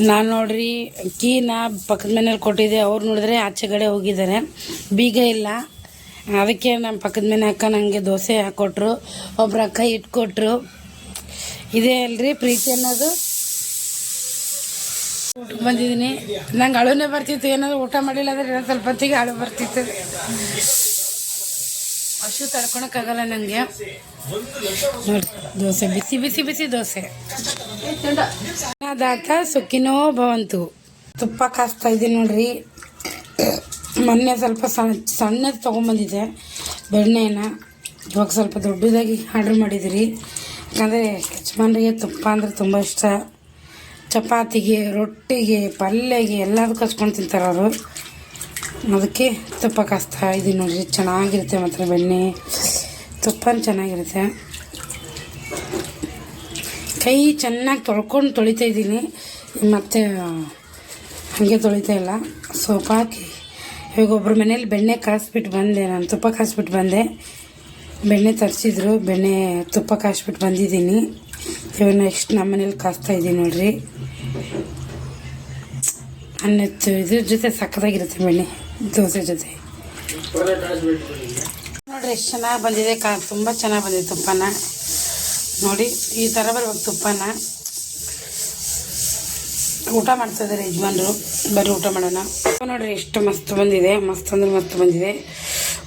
ನಾನು ನೋಡ್ರಿ ಕೀನ ಪಕ್ಕದ ಮನೇಲಿ ಕೊಟ್ಟಿದ್ದೆ. ಅವ್ರು ನೋಡಿದ್ರೆ ಆಚೆ ಕಡೆ ಹೋಗಿದ್ದಾರೆ, ಬೀಗ ಇಲ್ಲ. ಅದಕ್ಕೆ ನಮ್ಮ ಪಕ್ಕದ ಮನೆ ಅಕ್ಕ ನನಗೆ ದೋಸೆ ಹಾಕ್ಕೊಟ್ರು, ಒಬ್ರು ಅಕ್ಕ ಇಟ್ಕೊಟ್ರು. ಇದೇ ಅಲ್ರಿ ಪ್ರೀತಿ ಅನ್ನೋದು. ಊಟಕ್ಕೆ ಬಂದಿದ್ದೀನಿ. ನಂಗೆ ಅಳುನೇ ಬರ್ತಿತ್ತು, ಏನಾದರೂ ಊಟ ಮಾಡಿಲ್ಲ ಅಂದರೆ ಇನ್ನೊಂದು ಸ್ವಲ್ಪ ಹೊತ್ತಿಗೆ ಅಳು ಬರ್ತಿತ್ತು. ಹಸು ತಡ್ಕೊಳಕ್ಕಾಗಲ್ಲ ನನಗೆ. ನೋಡಿ ದೋಸೆ, ಬಿಸಿ ಬಿಸಿ ಬಿಸಿ ದೋಸೆ. ದಾತ ಸುಖಿನೋ ಭವಂತು. ತುಪ್ಪ ಕಾಸ್ತಾ ಇದ್ದೀನಿ ನೋಡ್ರಿ. ಮೊನ್ನೆ ಸ್ವಲ್ಪ ಸಣ್ಣದು ತೊಗೊಂಬಂದಿದ್ದೆ ಬೆಣ್ಣೆನ. ಇವಾಗ ಸ್ವಲ್ಪ ದೊಡ್ಡದಾಗಿ ಆರ್ಡ್ರ್ ಮಾಡಿದಿರಿ. ಯಾಕಂದರೆ ಯಜಮಾನ್ರಿಗೆ ತುಪ್ಪ ಅಂದರೆ ತುಂಬ ಇಷ್ಟ. ಚಪಾತಿಗೆ, ರೊಟ್ಟಿಗೆ, ಪಲ್ಯಗೆ ಎಲ್ಲದಕ್ಕೂ ಹಚ್ಕೊಂಡು ತಿಂತಾರೆ ಅವರು. ಅದಕ್ಕೆ ತುಪ್ಪ ಕಾಸ್ತಾ ಇದ್ದೀನಿ ನೋಡ್ರಿ. ಚೆನ್ನಾಗಿರುತ್ತೆ ಮಾತ್ರ ಬೆಣ್ಣೆ ತುಪ್ಪ ಚೆನ್ನಾಗಿರುತ್ತೆ. ಕೈ ಚೆನ್ನಾಗಿ ತೊಳಿತಾ ಇದ್ದೀನಿ. ಮತ್ತು ಹಾಗೆ ತೊಳಿತಾ ಇಲ್ಲ, ಸೋಪ್ ಹಾಕಿ. ಇವಾಗ ಒಬ್ಬರ ಮನೇಲಿ ಬೆಣ್ಣೆ ಕಾಯಿಸ್ಬಿಟ್ಟು ಬಂದೆ, ನಾನು ತುಪ್ಪ ಕಾಯಿಸ್ಬಿಟ್ಟು ಬಂದೆ. ಬೆಣ್ಣೆ ತರಿಸಿದ್ರು, ಬೆಣ್ಣೆ ತುಪ್ಪ ಕಾಯಿಸ್ಬಿಟ್ಟು ಬಂದಿದ್ದೀನಿ. ಇವಾಗ ನೆಕ್ಸ್ಟ್ ನಮ್ಮ ಮನೇಲಿ ಕಾಯಿಸ್ತಾ ಇದ್ದೀನಿ ನೋಡ್ರಿ. ಅನ್ನದ್ದು ಇದ್ರ ಜೊತೆ ಸಕ್ಕತ್ತಾಗಿರುತ್ತೆ ಬೆಣ್ಣೆ ದೋಸೆ ಜೊತೆ. ನೋಡ್ರಿ ಎಷ್ಟು ಚೆನ್ನಾಗಿ ಬಂದಿದೆ, ತುಂಬ ಚೆನ್ನಾಗಿ ಬಂದಿದೆ ತುಪ್ಪನ. ನೋಡಿ ಈ ಥರ ಬರ್ಬೇಕು ತುಪ್ಪನ. ಊಟ ಮಾಡ್ತಾಯಿದ್ದಾರೆ ಯಜಮಾನ್ರು, ಬರ್ರಿ ಊಟ ಮಾಡೋಣ. ನೋಡ್ರಿ ಎಷ್ಟು ಮಸ್ತ್ ಬಂದಿದೆ, ಮಸ್ತ್ ಅಂದ್ರೆ ಮಸ್ತ್ ಬಂದಿದೆ.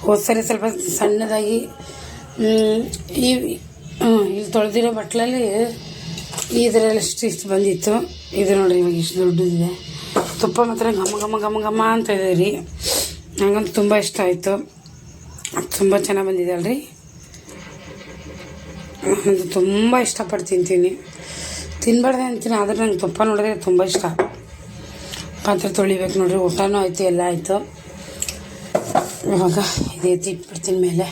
ಹೋದ್ಸರಿ ಸ್ವಲ್ಪ ಸಣ್ಣದಾಗಿ ಇಲ್ಲಿ ತೊಳೆದಿರೋ ಬಟ್ಲಲ್ಲಿ ಇದರಲ್ಲಿ ಇಷ್ಟು ಬಂದಿತ್ತು. ಇದು ನೋಡ್ರಿ ಇವಾಗ ಇಷ್ಟು ದೊಡ್ಡದಿದೆ. ತುಪ್ಪ ಮಾತ್ರ ಘಮ ಘಮ ಘಮ ಘಮ ಅಂತ ಇದೆ ರೀ. ನನಗಂತೂ ತುಂಬ ಇಷ್ಟ ಆಯಿತು, ತುಂಬ ಚೆನ್ನಾಗಿ ಬಂದಿದೆ ಅಲ್ರಿ. ನಾನು ತುಂಬ ಇಷ್ಟಪಟ್ಟು ತಿಂತೀನಿ. ತಿನ್ಬಾರ್ದೆ ಅಂತೀನಿ, ಆದರೆ ನಂಗೆ ತುಪ್ಪ ನೋಡಿದ್ರೆ ತುಂಬ ಇಷ್ಟ. ಪಾತ್ರೆ ತೊಳಿಬೇಕು ನೋಡ್ರಿ. ಊಟನೂ ಆಯಿತು, ಎಲ್ಲ ಆಯಿತು. ಇವಾಗ ಇದು ಎತ್ತಿ ಇಟ್ಬಿಡ್ತೀನಿ ಮೇಲೆ.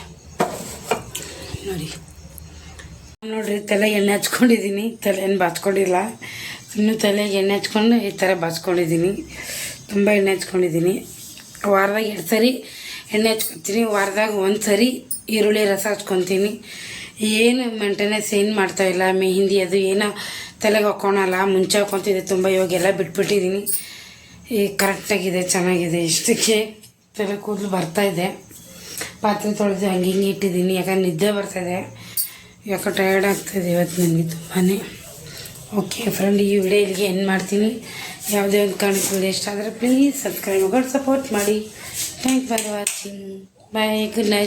ನೋಡಿರಿ ತಲೆಗೆ ಎಣ್ಣೆ ಹಚ್ಕೊಂಡಿದ್ದೀನಿ. ತಲೆಯನ್ನು ಬಾಚ್ಕೊಂಡಿಲ್ಲ, ಇನ್ನೂ ತಲೆಗೆ ಎಣ್ಣೆ ಹಚ್ಕೊಂಡು ಈ ಥರ ಬಾಚ್ಕೊಂಡಿದ್ದೀನಿ. ತುಂಬ ಎಣ್ಣೆ ಹಚ್ಕೊಂಡಿದ್ದೀನಿ. ವಾರದಾಗ 2 ಸರಿ ಎಣ್ಣೆ ಹಚ್ಕೊತೀನಿ. ವಾರದಾಗ 1 ಸರಿ ಈರುಳ್ಳಿ ರಸ ಹಚ್ಕೊತೀನಿ. ಏನು ಮೇಂಟೆನೆನ್ಸ್ ಏನು ಮಾಡ್ತಾಯಿಲ್ಲ. ಮೆಹಂದಿ ಅದು ಏನೋ ತಲೆಗೆ ಹಾಕ್ಕೊಳಲ್ಲ. ಮುಂಚೆ ಹಾಕ್ಕೊತಿದ್ದೆ ತುಂಬ, ಇವಾಗೆಲ್ಲ ಬಿಟ್ಬಿಟ್ಟಿದ್ದೀನಿ. ಈಗ ಕರೆಕ್ಟಾಗಿದೆ, ಚೆನ್ನಾಗಿದೆ. ಇಷ್ಟಕ್ಕೆ ತಲೆ ಕೂದಲು ಬರ್ತಾಯಿದೆ. ಪಾತ್ರೆ ತೊಳೆದು ಹಂಗೆ ಹಿಂಗೆ ಇಟ್ಟಿದ್ದೀನಿ, ಯಾಕಂದ್ರೆ ನಿದ್ದೆ ಬರ್ತಾಯಿದೆ. ಯಾಕೆ ಟಯರ್ಡ್ ಆಗ್ತಾಯಿದೆ ಇವತ್ತು ನನಗೆ ತುಂಬಾ. ಓಕೆ ಫ್ರೆಂಡ್, ಈ ವಿಡಿಯೋ ಇಲ್ಲಿಗೆ ಎಂಡ್ ಮಾಡ್ತೀನಿ. ಯಾವುದೇ ಒಂದು ಕಾರಣಕ್ಕೆ ವಿಡಿಯೋ ಇಷ್ಟ ಆದರೆ ಪ್ಲೀಸ್ ಸಬ್ಸ್ಕ್ರೈಬ್ ಮಾಡಿ ಸಪೋರ್ಟ್ ಮಾಡಿ. Thank for watching. Bye, good night.